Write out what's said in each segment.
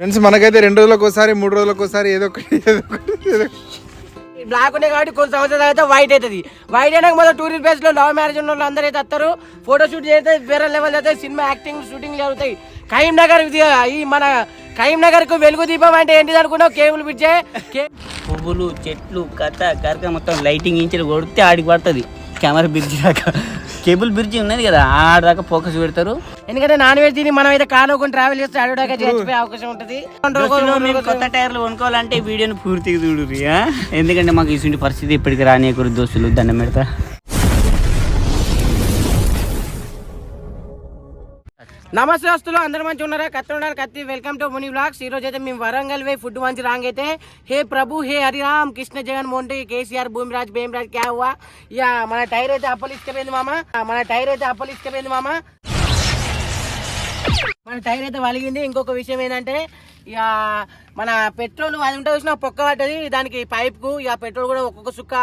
Friends మనకైతే 2 రోజులకు ఒకసారి 3 రోజులకు ఒకసారి ఏదో ఒకటి బ్లాక్ ఉన్నాయి కాబట్టి కొన్ని సంవత్సరాలు అయితే వైట్ అవుతుంది. వైట్ అయినాక మొదలు టూరిస్ట్ ప్లేస్ లో లవ్ మ్యారేజ్ ఉన్న వాళ్ళు అందరూ అయితే వస్తారు. ఫోటో షూట్ చేస్తే వేరే లెవెల్ అయితే సినిమా యాక్టింగ్ షూటింగ్ జరుగుతాయి. కరీంనగర్ ఈ మన కరీంనగర్ కు వెలుగు దీపం అంటే ఏంటిది అనుకున్నావు? కేబుల్ బ్రిడ్జే. పువ్వులు చెట్లు కథ కరక మొత్తం లైటింగ్ ఇంచులు కొడితే ఆడికి పడుతుంది. కెమెరా బ్రిడ్జ్ దాకా కేబుల్ బ్రిడ్జ్ ఉన్నది కదా, ఆడదాకా ఫోకస్ పెడతారు. ఎందుకంటే నాన్ వెజ్ తిని మనం అయితే కానుకొని ట్రావెల్ చేస్తే అడవడాగా చచ్చిపోయే అవకాశం ఉంటుంది. కొత్త టైర్లు కొనుక్కోవాలంటే వీడియోని పూర్తిగా చూడుర్రి. ఎందుకంటే మాకు ఇటువంటి పరిస్థితి ఇప్పటికి రానియకూడదు దోస్తులు, దండం పెడతా. నమస్తే వస్తులు అందరూ మంచిగా ఉన్నారా? కత్తి ఉన్నారు కత్తి. Welcome to Muni blogs. ఈ రోజు అయితే మేము వరంగల్ వే ఫుడ్ మంచి రాంగ్ అయితే హే ప్రభు హే హరిరామ్ కృష్ణ జగన్ మోహన్ రెడ్డి కేసీఆర్ భూమిరాజ్ భీమరాజ్ క్యా హువా. ఇక మన టైర్ అయితే అప్పలిసుకపోయింది మామ. మన టైర్ అయితే వలిగింది. ఇంకొక విషయం ఏంటంటే ఇక మన పెట్రోల్ అది ఉంటే చూసిన పొక్క పడ్డది దానికి పైప్కు. ఇక పెట్రోల్ కూడా ఒక్కొక్క సుక్క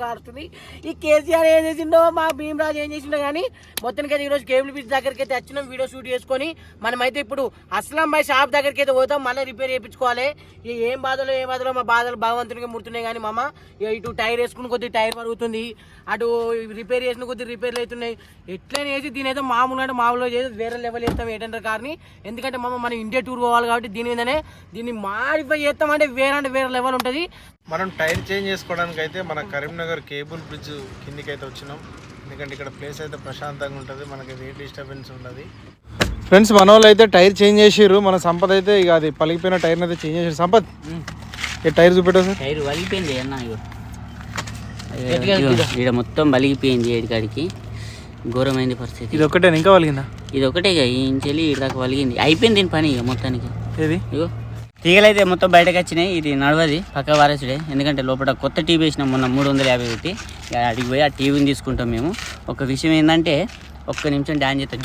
ఆడుతుంది. ఈ కేసీఆర్ ఏం చేసిండో మా భీమరాజు ఏం చేసిండో కానీ మొత్తానికి అయితే ఈరోజు కేబుల్ బ్రిడ్జ్ దగ్గరికి అయితే వచ్చినాం. వీడియో షూట్ చేసుకొని మనమైతే ఇప్పుడు అస్లాం బాయ్ షాప్ దగ్గరికి అయితే పోతాం. మళ్ళీ రిపేర్ చేయించుకోవాలి. ఇక ఏం బాధలో మా బాధలు భగవంతునికి ముడుతున్నాయి. కానీ మామ ఇటు టైర్ వేసుకుని కొద్దిగా టైర్ పరుగుతుంది, అటు రిపేర్ చేసిన కొద్దిగా రిపేర్లు అవుతున్నాయి. ఎట్లయినా వేసి దీని అయితే మామూలుగా చేసి వేరే లెవెల్ చేస్తాం 800 కార్ని. ఎందుకంటే మన ఇండియా టూర్ పోవాలి కాబట్టి దీని మీదనే దీన్ని మాడిఫై చేస్తామంటే వేరే లెవెల్ ఉంటుంది. మనం టైర్ చేంజ్ చేసుకోవడానికి అయితే మన కరీంనగర్ కేబుల్ బ్రిడ్జ్ కిందికి అయితే వచ్చినాం. ఎందుకంటే ఇక్కడ ప్లేస్ అయితే ప్రశాంతంగా ఉంటుంది, మనకి ఏ డిస్టర్బెన్స్ ఉండదు. ఫ్రెండ్స్ మన వాళ్ళు అయితే టైర్ చేంజ్ చేసిర్రు. మన సంపత్ అయితే ఇక అది పలిగిపోయిన టైర్ని అయితే చేంజ్ చేసారు. సంపత్ ఈ టైర్ చూపెట్టావు సార్? టైర్ వలిగిపోయింది అన్న, ఇక్కడ మొత్తం వలిగిపోయింది. ఏడికాడికి ఘోరమైంది పరిస్థితి. ఇది ఒకటే ఇంకా వలిగిందా? ఇది ఒకటే ఇంచెల్లి ఇదాకా వలిగింది. అయిపోయింది దీని పని ఇక మొత్తానికి. ఏది ఇగో తీగలైతే మొత్తం బయటకు వచ్చినాయి. ఇది నడవది పక్క వారేసుడే. ఎందుకంటే లోపల కొత్త టీవీ వేసినాం మొన్న 350 పెట్టి. అడిగి పోయి ఆ టీవీని తీసుకుంటాం మేము. ఒక విషయం ఏంటంటే ఒక్క నిమిషం డాన్స్ చేస్తా.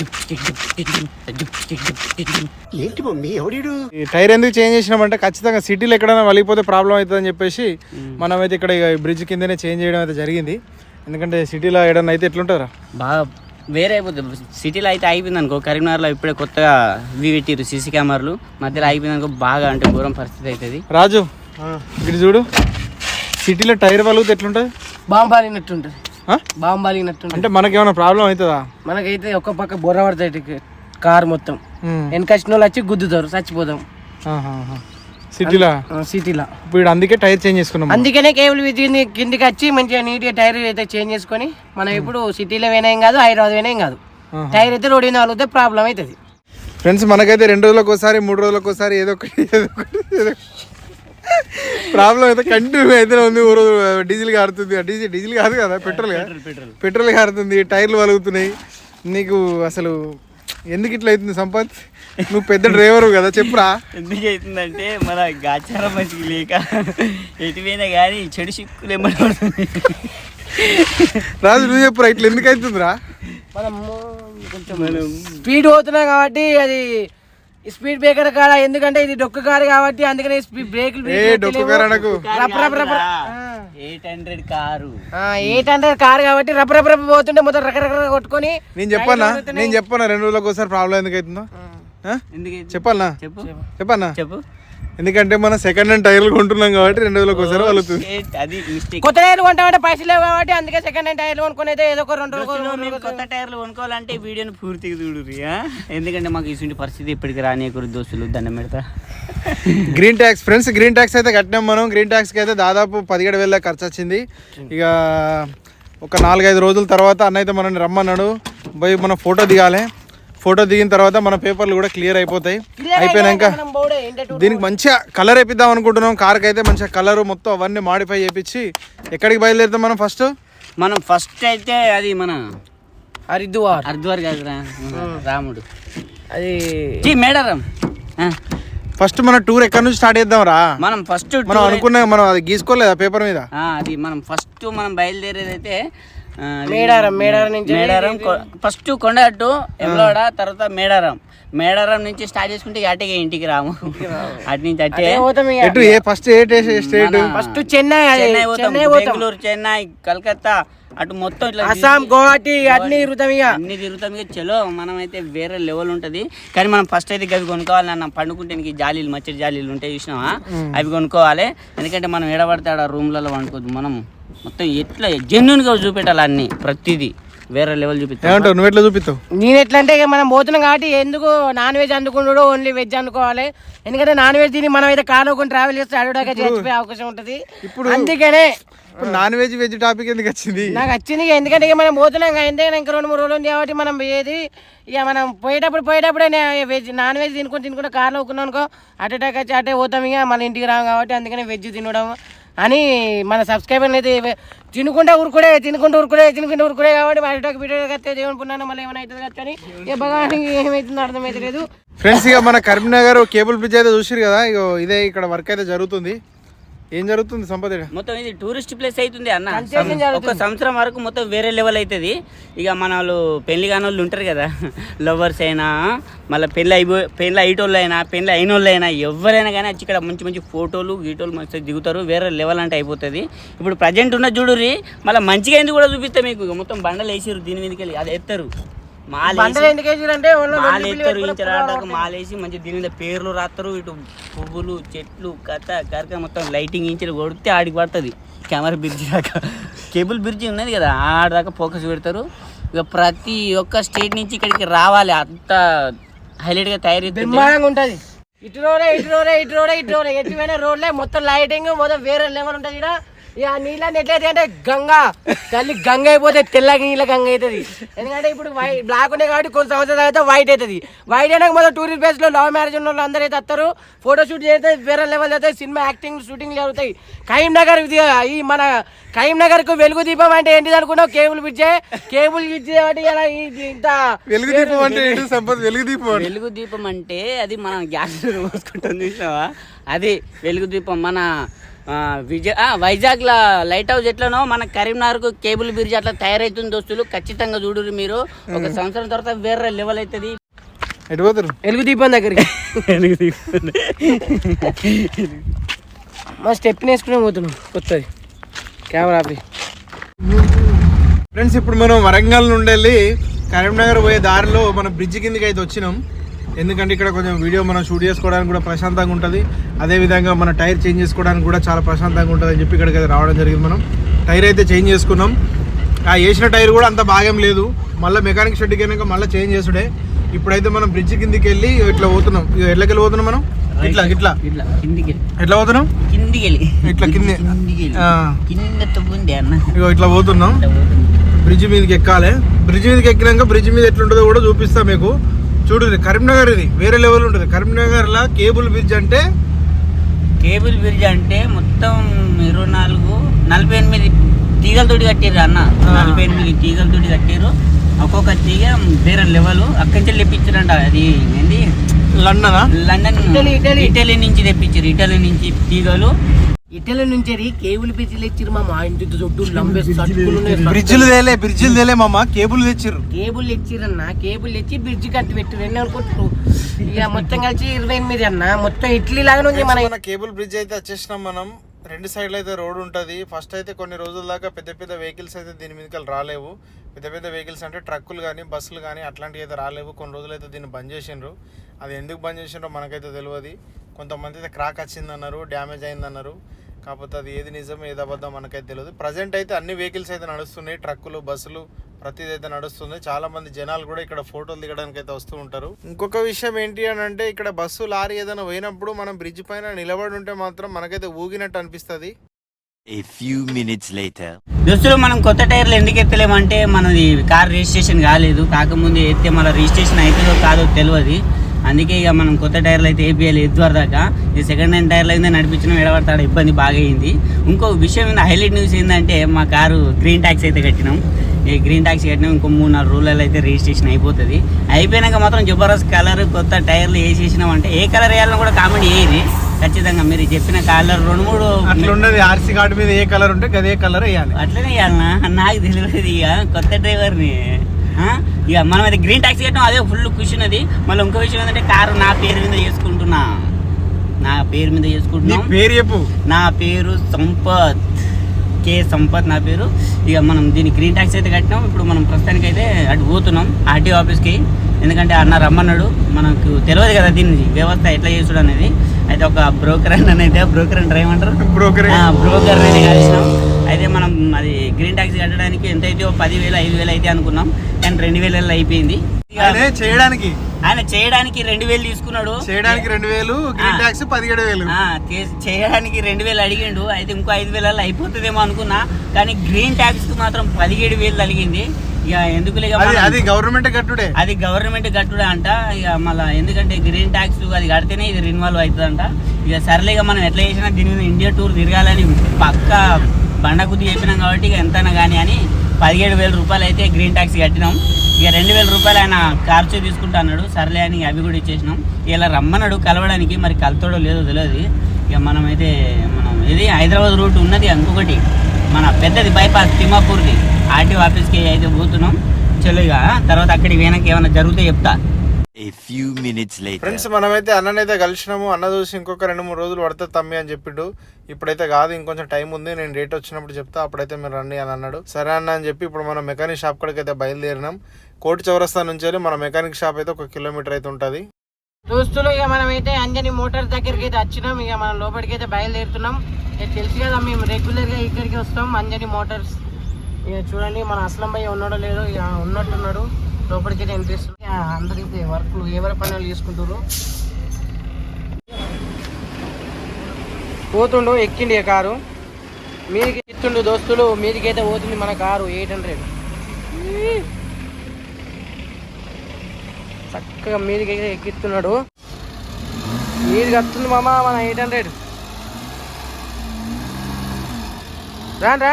ఈ టైర్ ఎందుకు చేంజ్ చేసినామంటే ఖచ్చితంగా సిటీలో ఎక్కడైనా వలిగిపోతే ప్రాబ్లం అవుతుందని చెప్పేసి మనమైతే ఇక్కడ బ్రిడ్జ్ కిందనే చేంజ్ చేయడం అయితే జరిగింది. ఎందుకంటే సిటీలో ఏడన్నా అయితే ఎట్లుంటారా బాగా వేరే అయిపోతుంది. సిటీలో అయితే అయిపోయింది అనుకో. కరీంనగర్లో ఇప్పుడే కొత్తగా ఇవి పెట్టిరు సీసీ కెమెరాలు. మధ్యలో అయిపోయింది అనుకో, బాగా అంటే ఘోరం పరిస్థితి అవుతుంది. రాజు ఇక్కడ చూడు, సిటీలో టైర్ వలిగితే ఎట్లుంటుంది? బాంబు బాలినట్టుంటుంది. అంటే మనకేమైనా ప్రాబ్లం అవుతుందా? మనకైతే ఒక్క పక్క బొర్ర పడతాయి కార్ మొత్తం. వెనక వచ్చిన వాళ్ళు వచ్చి గుద్దుతారు, చచ్చిపోతాం సిటీలో. ఇప్పుడు అందుకే టైర్ చేంజ్ చేసుకున్నాం. అందుకనే కేబుల్ కిందికి వచ్చి మంచిగా నీట్గా టైర్ అయితే చేంజ్ చేసుకొని మనం ఇప్పుడు సిటీలో పోయినాం కాదు, హైదరాబాద్ పోయినాం కాదు. టైర్ అయితే రోడ్ మీద వాళ్ళతో ప్రాబ్లం అవుతుంది. ఫ్రెండ్స్ మనకైతే 2 రోజులకు ఒకసారి 3 రోజులకు ఒకసారి ఏదో ఒకటి ప్రాబ్లం అయితే కంటిన్యూ అయితే ఉంది. డీజిల్ కారుతుంది, డీజిల్ కాదు కదా, పెట్రోల్ కారుతుంది, టైర్లు వలుగుతున్నాయి. నీకు అసలు ఎందుకు ఇట్లా అవుతుంది సంపత్? నువ్వు పెద్ద డ్రైవర్ కదా, చెప్పురా. ఎందుకు అవుతుందంటే మన గాచారం మంచిగా లేక ఎటువైనా కానీ చెడు చిక్కులు ఏమడుతుంది. రాజు నువ్వు చెప్పురా, ఇట్లా ఎందుకు అవుతుందిరా? మనం కొంచెం స్పీడ్ పోతున్నాం కాబట్టి అది స్పీడ్ బ్రేకర్ కాడ. ఎందుకంటే ఇది డొక్కు కారు కాబట్టి అందుకనే బ్రేకులు 800 కారు 800 కారు కాబట్టి రబ్బ పోతుంటే మొత్తం రకరకాల కొట్టుకొని. నేను చెప్పన్నా 2 రోజులకు ఒకసారి ప్రాబ్లం ఎందుకు అవుతుందో చెప్పన్నా? చెప్పు. ఎందుకంటే మనం సెకండ్ హ్యాండ్ టైర్లు కొంటున్నాం కాబట్టి 2 రోజులకు ఒకసారి వలుగుతుంది. కొత్త టైర్లు కొంటామంటే పైసలు లేవు కాబట్టి అందుకే సెకండ్ హ్యాండ్ టైర్లు కొనుక్కొని అయితే ఏదో 2 రోజులు కొత్త టైర్లు కొనుక్కోవాలంటే వీడియోని పూర్తిగా చూడుర్రి. ఎందుకంటే మాకు ఇటువంటి పరిస్థితి ఇప్పటికి రానియకూడదు దోస్తులు, దండం పెడతా. Green tax friends, green tax అయితే కట్టినాం మనం. గ్రీన్ ట్యాక్స్కి అయితే దాదాపు 17,000 ఖర్చు వచ్చింది. ఇక ఒక 4-5 రోజుల తర్వాత అన్న అయితే మనల్ని రమ్మన్నాడు. పోయి మనం ఫోటో దిగాలి. ఫోటో దిగిన తర్వాత మన పేపర్లు కూడా క్లియర్ అయిపోతాయి. అయిపోయినాక దీనికి మంచిగా కలర్ వేపిద్దాం అనుకుంటున్నాం. కార్కి అయితే మంచిగా కలర్ మొత్తం అవన్నీ మాడిఫై చేయించి ఎక్కడికి బయలుదేరుతాం మనం ఫస్ట్ అయితే అది మన హరిద్వార్ కాదురా, రాముడు అది మేడారం. ఫస్ట్ మన టూర్ ఎక్కడి నుంచి స్టార్ట్ చేద్దాం రా? మనం ఫస్ట్ మనం అనుకున్నా, మనం అది గీసుకోలేదా పేపర్ మీద? అది మనం ఫస్ట్ బయలుదేరేది అయితే మేడారం ఫస్ట్ కొండగట్టు, ఎమ్లవాడ, తర్వాత మేడారం నుంచి స్టార్ట్ చేసుకుంటే అటుగా ఇంటికి రాము. అటు నుంచి ఫస్ట్ స్టేట్ ఫస్ట్ చెన్నై పోతాం. బెంగళూరు, చెన్నై, కలకత్తా అటు మొత్తం ఇట్లా అస్సాం గువాహటి అన్ని తిరుగుతాం ఇక చలో మనం అయితే వేరే లెవెల్ ఉంటది. కానీ మనం ఫస్ట్ అయితే అవి కొనుక్కోవాలి అన్న. పండుకుంటే జాలీలు మచ్చడి జాలీలు ఉంటాయి చూసినావా, అవి కొనుక్కోవాలి. ఎందుకంటే మనం ఎడబడితే ఆడ రూమ్లలో వండుకోవద్దు. మనం మొత్తం ఎట్లా జెన్యున్ గా చూపెట్టాలి అన్ని, ప్రతిదీ వేరే లెవెల్ చూపిస్తావు. నువ్వు ఎట్లా చూపిస్తావు? నేను ఎట్లా అంటే మనం పోతున్నాం కాబట్టి ఎందుకు నాన్ వెజ్ అందుకుంటాడు, ఓన్లీ వెజ్ అనుకోవాలి. ఎందుకంటే నాన్ వెజ్ తిని మనం అయితే కానుకొని ట్రావెల్ చేస్తే అడుగుదాకా చచ్చిపోయే అవకాశం ఉంటది. ఇప్పుడు అందుకనే నాన్ వెజ్ టాపిక్ ఎందుకు వచ్చింది? నాకు వచ్చింది ఎందుకంటే ఇక మనం పోతున్నాం ఎందుకంటే ఇంకా 2-3 రోజులు ఉంది కాబట్టి మనం ఏది ఇక మనం పోయేటప్పుడే వెజ్ నాన్ వెజ్ తినుకుంటూ కార్లో ఊకున్నాం అనుకో అటాక్ వచ్చి అటే పోతాం. ఇక మన ఇంటికి రాం కాబట్టి అందుకనే వెజ్ తినడం అని మన సబ్స్క్రైబర్లు అయితే తినుకుంటూ ఊరుకుడే కాబట్టి అటాక్ బిడ్డ కత్తే దేవుని పున్నాను మళ్ళీ ఏమైనా అవుతుంది కదా అని ఇక భగవానికి ఏమవుతుందో అర్థమైతే లేదు. ఫ్రెండ్స్ ఇక మన కరీంనగర్ కేబుల్ బ్రిడ్జ్ అయితే చూసిరు కదా, ఇక ఇదే ఇక్కడ వర్క్ అయితే జరుగుతుంది. ఏం జరుగుతుంది సంపద? మొత్తం ఇది టూరిస్ట్ ప్లేస్ అవుతుంది అన్న. ఒక సంవత్సరం వరకు మొత్తం వేరే లెవెల్ అవుతుంది. ఇక మన వాళ్ళు పెళ్లి కాని వాళ్ళు ఉంటారు కదా, లవర్స్ అయినా మళ్ళీ పెళ్ళి అయ్యేటోళ్ళు అయినా పెళ్ళి అయిన వాళ్ళు అయినా ఎవరైనా కానీ వచ్చి ఇక్కడ మంచి మంచి ఫోటోలు గీటోలు మంచిగా దిగుతారు. వేరే లెవెల్ అంటే అయిపోతుంది. ఇప్పుడు ప్రజెంట్ ఉన్న చూడుర్రి, మళ్ళీ మంచిగా అయింది కూడా చూపిస్తే మీకు. మొత్తం బండలు వేసిరు దీని మీదకి వెళ్ళి, అది ఎత్తారు మాలేసి మంచి దీని మీద పేర్లు రాస్తారు. ఇటు పువ్వులు చెట్లు కరక మొత్తం లైటింగ్ ఇంచి కొడితే ఆడికి పడుతుంది. కెమెరా బ్రిడ్జి దాకా కేబుల్ బ్రిడ్జి ఉన్నది కదా, ఆడదాకా ఫోకస్ పెడతారు. ఇక ప్రతి ఒక్క స్టేట్ నుంచి ఇక్కడికి రావాలి, అంత హైలైట్ గా తయారీ ఉంటుంది. ఇటు రోడే ఎటువైనా రోడ్లే మొత్తం లైటింగ్ మొత్తం వేరే లెవెల్ ఉంటుంది. ఇక్కడ ఇక నీళ్ళని ఎట్లయితే అంటే తల్లి గంగ అయిపోతే తెల్లగా నీళ్ళ గంగ అవుతుంది. ఎందుకంటే ఇప్పుడు బ్లాక్ ఉన్నాయి కాబట్టి కొన్ని సంవత్సరాలు అయితే వైట్ అవుతుంది. వైట్ అయినాక మొత్తం టూరిస్ట్ ప్లేస్ లో లవ్ మ్యారేజ్ ఉన్న వాళ్ళు అందరూ అయితే వస్తారు, ఫోటో షూట్ చేస్తే వేరే లెవెల్ అయితే సినిమా యాక్టింగ్ షూటింగ్ జరుగుతాయి. కరీంనగర్ ఈ మన కరీంనగర్ కు వెలుగు దీపం అంటే ఏంటిది అనుకున్నావు? కేబుల్ బ్రిడ్జ్ కాబట్టి ఇలా ఇంత వెలుగు దీపం అంటే వెలుగు దీపం అంటే అది మనం గ్యాస్ పోసుకుంటాం చూసినావా, అది వెలుగు దీపం. మన వైజాగ్ లా లైట్ హౌస్ ఎట్లనో మన కరీంనగర్ కు కేబుల్ బ్రిడ్జ్ అట్లా తయారైతుంది దోస్తులు. ఖచ్చితంగా చూడుర్రి మీరు, ఒక సంవత్సరం తర్వాత వేరే లెవెల్ అవుతుంది. వెలుగు దీపం దగ్గరికి మా స్టెప్ వేసుకునే పోతున్నాం కొత్తది కెమెరా. ఫ్రెండ్స్ ఇప్పుడు మనం వరంగల్ నుండి వెళ్ళి కరీంనగర్ పోయే దారిలో మన బ్రిడ్జ్ కిందకి అయితే వచ్చినాం. ఎందుకంటే ఇక్కడ కొంచెం వీడియో మనం షూట్ చేసుకోవడానికి కూడా ప్రశాంతంగా ఉంటుంది. అదేవిధంగా మన టైర్ చేంజ్ చేసుకోవడానికి కూడా చాలా ప్రశాంతంగా ఉంటుంది అని చెప్పి ఇక్కడికి అయితే రావడం జరిగింది. మనం టైర్ అయితే చేంజ్ చేసుకున్నాం. ఆ వేసిన టైర్ కూడా అంత బాగేం లేదు, మళ్ళీ మెకానిక్ షెడ్కి అయినాక మళ్ళీ చేంజ్ చేసుడే. ఇప్పుడైతే మనం బ్రిడ్జ్ కిందికి వెళ్ళి ఇట్లా పోతున్నాం. ఎట్లకి వెళ్ళి పోతున్నాం మనం? ఇట్లా ఎట్లా పోతున్నాం? ఇట్లా ఇగో ఇట్లా పోతున్నాం. బ్రిడ్జ్ మీదకి ఎక్కాలి. బ్రిడ్జ్ మీదకి ఎక్కినాక బ్రిడ్జ్ మీద ఎట్లుంటుందో కూడా చూపిస్తా మీకు. చూడు కరీంనగర్ ఇది వేరే లెవెల్ ఉంటుంది. కరీంనగర్ లా కేబుల్ బ్రిడ్జ్ అంటే మొత్తం 48 తీగలతోటి కట్టారు అన్న. 48 తీగలతోటి కట్టారు. ఒక్కొక్క తీగ వేరే లెవెల్. అక్కడి నుంచి తెప్పించారంట. అది ఏంటి లండన్ ఇటలీ నుంచి తెప్పించారు. ఇటలీ నుంచి తీగలు ఇటలీ నుంచి కేబుల్ బ్రిడ్జిలు తెచ్చిరు మా ఇంటి చుట్టూ బ్రిడ్జిలు తేలే మామ, కేబుల్ తెచ్చిర్రు. కేబుల్ తెచ్చిరన్న, కేబుల్ తెచ్చి బ్రిడ్జ్ కట్టి పెట్టారు. ఎన్ని అనుకుంటారు ఇక మొత్తం కలిసి 28 అన్న. మొత్తం ఇట్లీ లాగా ఉంది మన కేబుల్ బ్రిడ్జ్ అయితే వచ్చేసినాం మనం. 2 సైడ్లు అయితే రోడ్ ఉంటుంది. ఫస్ట్ అయితే కొన్ని రోజుల దాకా పెద్ద వెహికల్స్ అయితే దీని మీదకి రాలేవు. పెద్ద వెహికల్స్ అంటే ట్రక్కులు కానీ బస్సులు కానీ అట్లాంటివి అయితే రాలేవు. కొన్ని రోజులు అయితే దీన్ని బంద్ చేసిండ్రు. అది ఎందుకు బంద్ చేసిండ్రో మనకైతే తెలియదు. కొంతమంది అయితే క్రాక్ వచ్చిందన్నారు, డ్యామేజ్ అయిందన్నారు. కాకపోతే అది ఏది నిజం ఏది అబద్ధం మనకైతే తెలియదు. ప్రజెంట్ అయితే అన్ని వెహికల్స్ అయితే నడుస్తున్నాయి, ట్రక్కులు బస్సులు ప్రతిదీ అయితే నడుస్తుంది. చాలా మంది జనాలు కూడా ఇక్కడ ఫోటోలు దిగడానికి అయితే వస్తూ ఉంటారు. ఇంకొక విషయం ఏంటి అని అంటే ఇక్కడ బస్సు లారీ ఏదైనా పోయినప్పుడు మనం బ్రిడ్జ్ పైన నిలబడి ఉంటే మాత్రం మనకైతే ఊగినట్టు అనిపిస్తుంది. దోస్తులు మనం కొత్త టైర్లు ఎందుకు ఎత్తలేమంటే మనది కార్ రిజిస్ట్రేషన్ కాలేదు. కాకముందు ఎత్తే మన రిజిస్ట్రేషన్ అవుతుందో కాదో తెలియదు. అందుకే ఇక మనం కొత్త టైర్లు అయితే వేపియాలి ఎద్దువారి దాకా. ఇది సెకండ్ హ్యాండ్ టైర్లు అయితే నడిపించడం ఎడబడతాడు ఇబ్బంది బాగా అయింది. ఇంకో విషయం హైలైట్ న్యూస్ ఏంటంటే మా కారు గ్రీన్ ట్యాక్స్ అయితే కట్టినాం. ఈ గ్రీన్ ట్యాక్స్ కట్టినాం. ఇంకో 3-4 రోజులలో అయితే రిజిస్ట్రేషన్ అయిపోతుంది. అయిపోయినాక మాత్రం జబర్దస్త్ కలర్ కొత్త టైర్లు వేసేసినాం అంటే ఏ కలర్ వేయాలని కూడా కామెంట్ చేయరు. ఖచ్చితంగా మీరు చెప్పిన కలర్ 2-3 అట్లుండదు. ఆర్సీ కార్డు మీద ఏ కలర్ ఉంటే అదే కలర్ వేయాలి. అట్లనే వేయాలనా? నాకు తెలియదు. ఇక కొత్త డ్రైవర్ని ఇక మనం అయితే గ్రీన్ ట్యాక్సీ కట్టాం, అదే ఫుల్ ఖుషి ఉన్నది. మళ్ళీ ఇంకో విషయం ఏంటంటే కారు నా పేరు మీద చేసుకుంటున్నా. నా పేరు మీద చేసుకుంటున్నా. పేరు చెప్పు. నా పేరు సంపత్. కే సంపత్ నా పేరు. ఇక మనం దీన్ని గ్రీన్ ట్యాక్స్ అయితే కట్టినాం. ఇప్పుడు మనం ప్రస్తుతానికి అయితే అటు పోతున్నాం ఆర్టీఓ ఆఫీస్కి. ఎందుకంటే అన్న రమ్మన్నాడు. మనకు తెలియదు కదా దీని వ్యవస్థ ఎట్లా చేసుడు అనేది. అయితే ఒక బ్రోకర్ అయితే బ్రోకర్ అంటే ఏమంటారు, బ్రోకర్ అయితే కలిసినాం. అయితే మనం అది గ్రీన్ ట్యాక్స్ కట్టడానికి ఎంత అయితే 10,000 5,000 అయితే అనుకున్నాం, కానీ 2,000 అయిపోయింది. చేయడానికి ఆయన చేయడానికి 2,000 తీసుకున్నాడు. చేయడానికి 2,000, గ్రీన్ ట్యాక్స్ 17,000. చేయడానికి 2,000 అడిగిండు. అయితే ఇంకో 5,000 అయిపోతుందేమో అనుకున్నా, కానీ గ్రీన్ ట్యాక్స్ కు మాత్రం 17,000 అడిగింది. ఇక ఎందుకు అది గవర్నమెంట్ కట్టుడే, అది గవర్నమెంట్ కట్టుడే అంట. ఇక మళ్ళీ ఎందుకంటే గ్రీన్ ట్యాక్స్ అది కడితేనే ఇది రిన్వాల్వ్ అవుతుందంట. ఇక సర్లేగా మనం ఎట్లా చేసినా దీని మీద ఇండియా టూర్ తిరగాలని పక్క బండ కుద్ది చెప్పినాం కాబట్టి ఇక ఎంతైనా కానీ అని 17,000 రూపాయలు అయితే గ్రీన్ ట్యాక్స్ కట్టినాం. ఇక 2,000 రూపాయలు ఆయన ఖర్చు తీసుకుంటా అన్నాడు. సర్లే అని అవి కూడా ఇచ్చేసినాం. ఇలా రమ్మన్నాడు కలవడానికి, మరి కలుతాడో లేదో తెలియదు. ఇక మనమైతే ఇది హైదరాబాద్ రూట్ ఉన్నది ఇంకొకటి మన పెద్దది బైపాస్ తిమ్మాపూర్ది ఆర్టీఓ ఆఫీస్కి అయితే పోతున్నాం. చలో ఇక తర్వాత అక్కడికి వెనక ఏమైనా జరిగితే చెప్తా. ఫ్రెండ్స్ మనమైతే అన్ననైతే కలిసినాము. అన్న చూసి ఇంకొక 2-3 రోజులు పడుతుంది తమ్మి అని చెప్పిండు. ఇప్పుడైతే కాదు, ఇంకొంచెం టైం ఉంది, నేను డేట్ వచ్చినప్పుడు చెప్తా, అప్పుడైతే మీరు రండి అని అన్నాడు. సరే అన్న అని చెప్పి ఇప్పుడు మనం మెకానిక్ షాప్ కాడికి అయితే బయలుదేరినాం. కోటి చౌరస్తా నుంచి మన మెకానిక్ షాప్ అయితే 1 కిలోమీటర్ అయితే ఉంటుంది. దోస్తులు ఇక మనమైతే అంజని మోటార్స్ దగ్గరికి అయితే వచ్చినాం. ఇక మనం లోపలికి అయితే బయలుదేరుతున్నాం. ఇక తెలుసు కదా మేము రెగ్యులర్గా ఇక్కడికి వస్తాం అంజని మోటార్స్. ఇక చూడండి మన అస్లం భయ్య ఉన్నాడో లేదో, ఇక ఉన్నట్టున్నాడు. లోపలికి అయితే ఎంట్రీ ఇస్తుంది. అందరైతే వర్క్లు ఎవరి పనులు తీసుకుంటారు. పోతుండు ఎక్కిండి ఇక కారు మీదికి ఎత్తుండు దోస్తులు. మీదికైతే పోతుంది మన కారు 800. చక్కగా మీదికి అయితే ఎక్కిస్తున్నాడు. మీదికి వస్తుంది మామ మన 800. రాండి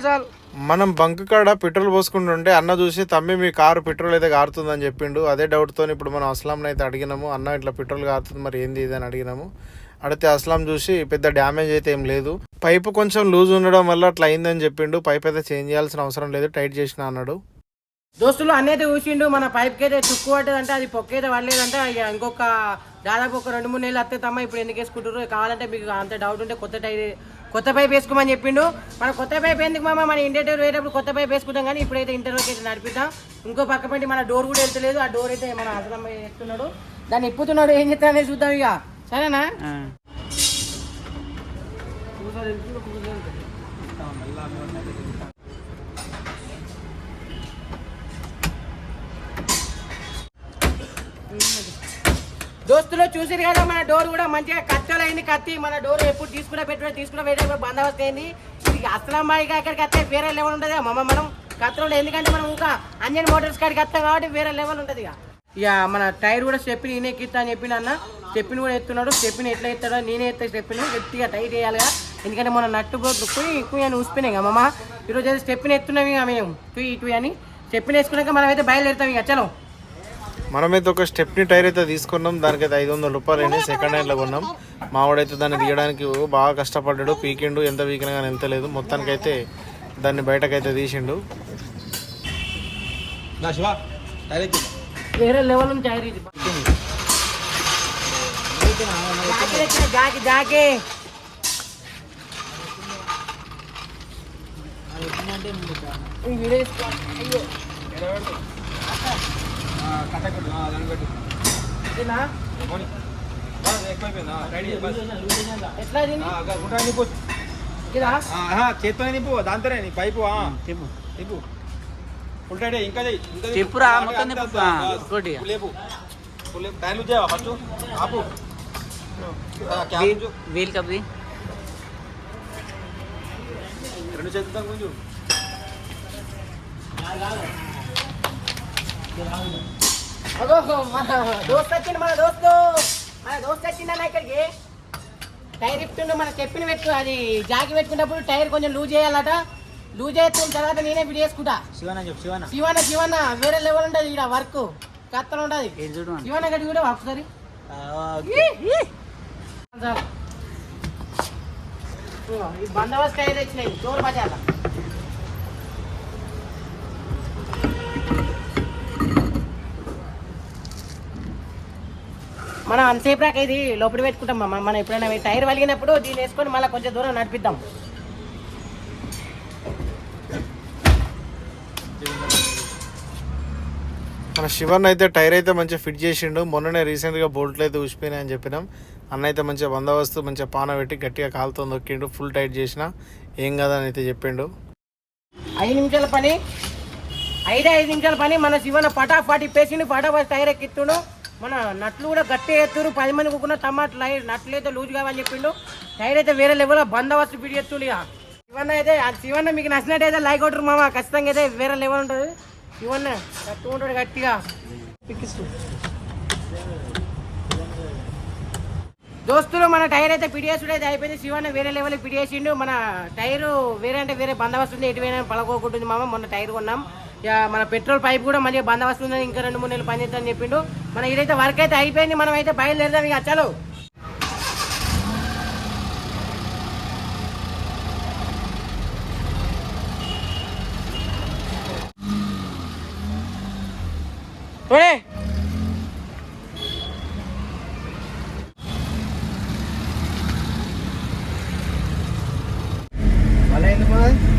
చాలు. మనం బంక్ కాడ పెట్రోల్ పోసుకుంటుంటే అన్న చూసి తమ్మి మీ కారు పెట్రోల్ అయితే కారుతుందని చెప్పిండు. అదే డౌట్తో ఇప్పుడు మనం అస్లాంని అయితే అడిగినాము. అన్న ఇట్లా పెట్రోల్ కారుతుంది మరి ఏంది ఇది అని అడిగినాము. అడిగితే అస్లాం చూసి పెద్ద డ్యామేజ్ అయితే ఏం లేదు, పైపు కొంచెం లూజ్ ఉండడం వల్ల అట్లా అయిందని చెప్పిండు. పైప్ అయితే చేంజ్ చేయాల్సిన అవసరం లేదు, టైట్ చేసిన అన్నాడు. దోస్తులు అన్నైతే చూసిండు మన పైప్కి అయితే చుక్కు పట్టదంటే, అది పొక్కైతే పడలేదంటే. ఇక ఇంకొక దాదాపు ఒక 2-3 నెలలు వస్తే తమ్మ ఇప్పుడు ఎందుకు వేసుకుంటారు, కావాలంటే మీకు అంత డౌట్ ఉంటే కొత్త పైప్ వేసుకోమని చెప్పిండు. మన కొత్త పైప్ ఎందుకు మామ, మన ఇంటర్వ్యూ వేరేటప్పుడు కొత్త పైప్ వేసుకుంటాం, కానీ ఇప్పుడైతే ఇంటర్వ్యూకి అయితే నడిపిద్దాం. ఇంకో పక్క పెట్టి మన డోర్ కూడా వెళ్తలేదు. ఆ డోర్ అయితే మన అసలు ఎత్తున్నాడు, దాన్ని ఇప్పుతున్నాడు. ఏం చెప్తానే చూద్దాం ఇక, సరేనా? దోస్తులు చూసిరు కదా మన డోర్ కూడా మంచిగా కత్తలైంది. కత్తి మన డోర్ ఎప్పుడు తీసుకునే పెట్టే బందోబస్తు అయింది. ఇది అస్లాం బాయికి అక్కడికి వస్తే వేరే లెవెల్ ఉంటుంది మమ్మ. మనం కత్తలో ఎందుకంటే మనం ఇంకా అంజన్ మోటార్స్ కాడికి వస్తాం కాబట్టి వేరే లెవెల్ ఉంటుంది. ఇక మన టైర్ కూడా స్టెప్ని నేనే ఎక్కిస్తా అని చెప్పిన అన్న. స్టెప్ని కూడా ఎత్తున్నాడు. స్టెప్ని ఎట్లా ఎత్తాడో నేనే ఎత్తా. స్టెప్ని గట్టిగా టైట్ వేయాలిగా, ఎందుకంటే మన నట్టు కుయ్యి అని ఊసిపోయినాయి కదా మమ్మ. ఈరోజు అయితే స్టెప్ని ఎత్తున్నాం ఇక మేము కుయ్యి అని. స్టెప్ని వేసుకున్నాక మనం అయితే బయలుదేరుతాం ఇక. చలో మనమైతే ఒక స్టెప్ని టైర్ అయితే తీసుకున్నాం. దానికైతే 500 రూపాయలు అయినాయి. సెకండ్ హ్యాండ్లో కొన్నాం. మావాడైతే దాన్ని తీయడానికి బాగా కష్టపడ్డాడు, పీకిండు. ఎంత పీకినా కానీ ఎంత లేదు. మొత్తానికైతే దాన్ని బయటకైతే తీసిండు. వేరే లెవెల్ నుంచి టైర్ ఇది. జాకే చేతితో నింపు, దాంతోనే నీ పైపు నింపు. ఫుల్ ఇంకా చెప్పురా మొత్తం లేపు టైం చేయవా ఫస్ట్ ఆపు. వీల్ కప్ది 2 చేతులతో కొంచెం మన దోస్త్ వచ్చిందన్న ఇక్కడికి. టైర్ ఇస్తుండే మన చెప్పిన పెట్టు, అది జాకి పెట్టుకున్నప్పుడు టైర్ కొంచెం లూజ్ చేయాలట. లూజ్ చేస్తున్న తర్వాత నేనే విడి చేసుకుంటా. శివన్న వేరే లెవెల్ ఉంటుంది ఇక్కడ, వర్క్ కత్తలు ఉంటుంది. శివన్న గడి కూడా ఒకసారి ఈ బందోబస్తు టైర్ వచ్చినాయి చోరు బజార్లో. మనం అంతసేపు రాక ఇది లోపల పెట్టుకుంటాం మామ. మనం ఎప్పుడైనా టైర్ వలిగినప్పుడు దీన్ని వేసుకొని మళ్ళీ కొంచెం దూరం నడిపిద్దాం. మన శివన్ అయితే టైర్ అయితే మంచిగా ఫిట్ చేసిండు. మొన్ననే రీసెంట్గా బోల్ట్లు అయితే ఊసిపోయినాయని చెప్పినాం. అన్న అయితే మంచిగా బందోబస్తు మంచిగా పాన పెట్టి గట్టిగా కాలుతో నొక్కిండు. ఫుల్ టైట్ చేసిన ఏం కాదని అయితే చెప్పిండు. 5 నిమిషాల పని, 5 నిమిషాల పని మన శివన పటాఫాటి పేసిండు, పటాఫాటి టైర్ ఎక్కిస్తుండు. మన నట్లు కూడా గట్టి ఎత్తురు. 10 మంది కూకున్న టమాటా నట్లు అయితే లూజ్ కావని చెప్పిండు. టైర్ అయితే వేరే లెవెల్ బందోబస్తు ఫిట్ చేస్తుండు. ఇక శివన్న మీకు నచ్చినట్టయితే లైక్ కొట్టరు మామ. ఖచ్చితంగా అయితే వేరే లెవెల్ ఉంటుంది. శివన్న గట్టిగా ఉంటాడు, గట్టిగా పిక్కిస్తూ. దోస్తులు మన టైర్ అయితే పిడియేసుడు అయితే అయిపోయింది. శివన్న వేరే లెవెల్ పిడియేసిండు. మన టైరు వేరే అంటే వేరే బందోబస్తు ఉంది, ఎటువైనా పలకోకుంటుంది మామ. మొన్న టైర్ కొన్నాం. ఇక మన పెట్రోల్ పైప్ కూడా మంచిగా బందోబస్తు ఉందని ఇంకా 2-3 నెలలు పనిచేద్దని చెప్పిండు. మన ఇదైతే వర్క్ అయితే అయిపోయింది. మనం అయితే బయలుదేరదాం ఇక. చలో మళ్ళీ ఎందుకు